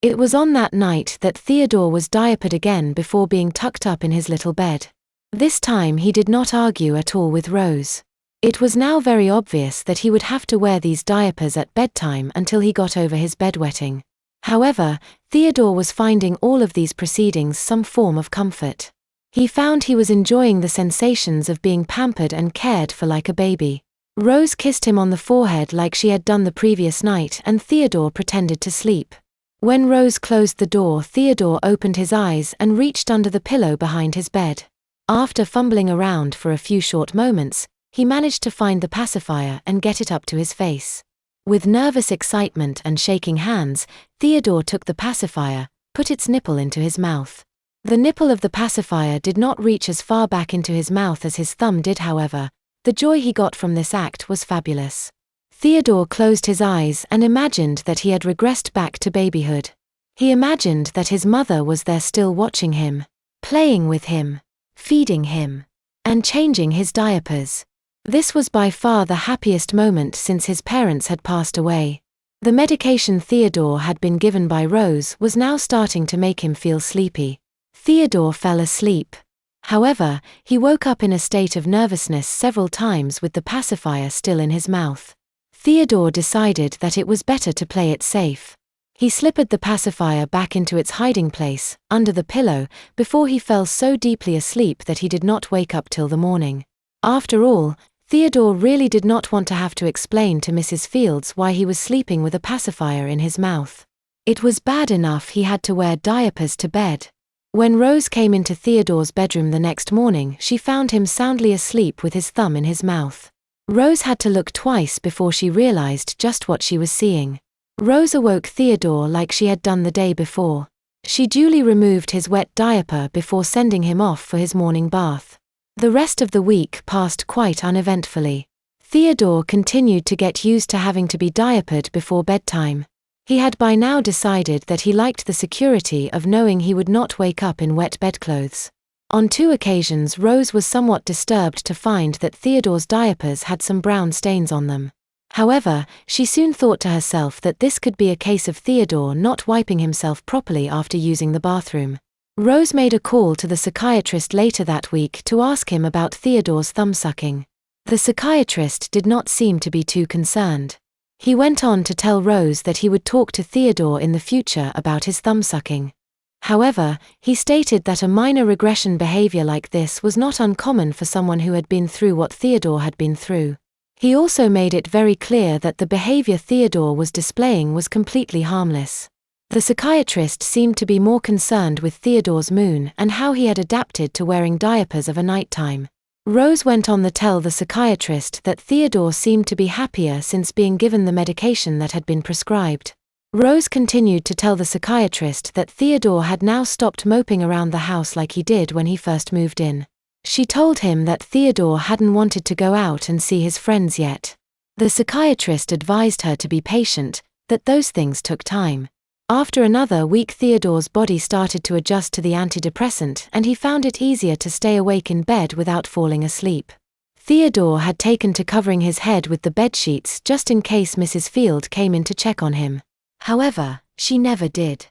It was on that night that Theodore was diapered again before being tucked up in his little bed. This time he did not argue at all with Rose. It was now very obvious that he would have to wear these diapers at bedtime until he got over his bedwetting. However, Theodore was finding all of these proceedings some form of comfort. He found he was enjoying the sensations of being pampered and cared for like a baby. Rose kissed him on the forehead like she had done the previous night, and Theodore pretended to sleep. When Rose closed the door, Theodore opened his eyes and reached under the pillow behind his bed. After fumbling around for a few short moments, he managed to find the pacifier and get it up to his face. With nervous excitement and shaking hands, Theodore took the pacifier, put its nipple into his mouth. The nipple of the pacifier did not reach as far back into his mouth as his thumb did, however. The joy he got from this act was fabulous. Theodore closed his eyes and imagined that he had regressed back to babyhood. He imagined that his mother was there still watching him, playing with him, feeding him, and changing his diapers. This was by far the happiest moment since his parents had passed away. The medication Theodore had been given by Rose was now starting to make him feel sleepy. Theodore fell asleep. However, he woke up in a state of nervousness several times with the pacifier still in his mouth. Theodore decided that it was better to play it safe. He slipped the pacifier back into its hiding place, under the pillow, before he fell so deeply asleep that he did not wake up till the morning. After all, Theodore really did not want to have to explain to Mrs. Fields why he was sleeping with a pacifier in his mouth. It was bad enough he had to wear diapers to bed. When Rose came into Theodore's bedroom the next morning, she found him soundly asleep with his thumb in his mouth. Rose had to look twice before she realized just what she was seeing. Rose awoke Theodore like she had done the day before. She duly removed his wet diaper before sending him off for his morning bath. The rest of the week passed quite uneventfully. Theodore continued to get used to having to be diapered before bedtime. He had by now decided that he liked the security of knowing he would not wake up in wet bedclothes. On 2 occasions Rose was somewhat disturbed to find that Theodore's diapers had some brown stains on them. However, she soon thought to herself that this could be a case of Theodore not wiping himself properly after using the bathroom. Rose made a call to the psychiatrist later that week to ask him about Theodore's thumb-sucking. The psychiatrist did not seem to be too concerned. He went on to tell Rose that he would talk to Theodore in the future about his thumb-sucking. However, he stated that a minor regression behavior like this was not uncommon for someone who had been through what Theodore had been through. He also made it very clear that the behavior Theodore was displaying was completely harmless. The psychiatrist seemed to be more concerned with Theodore's moon and how he had adapted to wearing diapers of a nighttime. Rose went on to tell the psychiatrist that Theodore seemed to be happier since being given the medication that had been prescribed. Rose continued to tell the psychiatrist that Theodore had now stopped moping around the house like he did when he first moved in. She told him that Theodore hadn't wanted to go out and see his friends yet. The psychiatrist advised her to be patient, that those things took time. After another week, Theodore's body started to adjust to the antidepressant and he found it easier to stay awake in bed without falling asleep. Theodore had taken to covering his head with the bedsheets just in case Mrs. Field came in to check on him. However, she never did.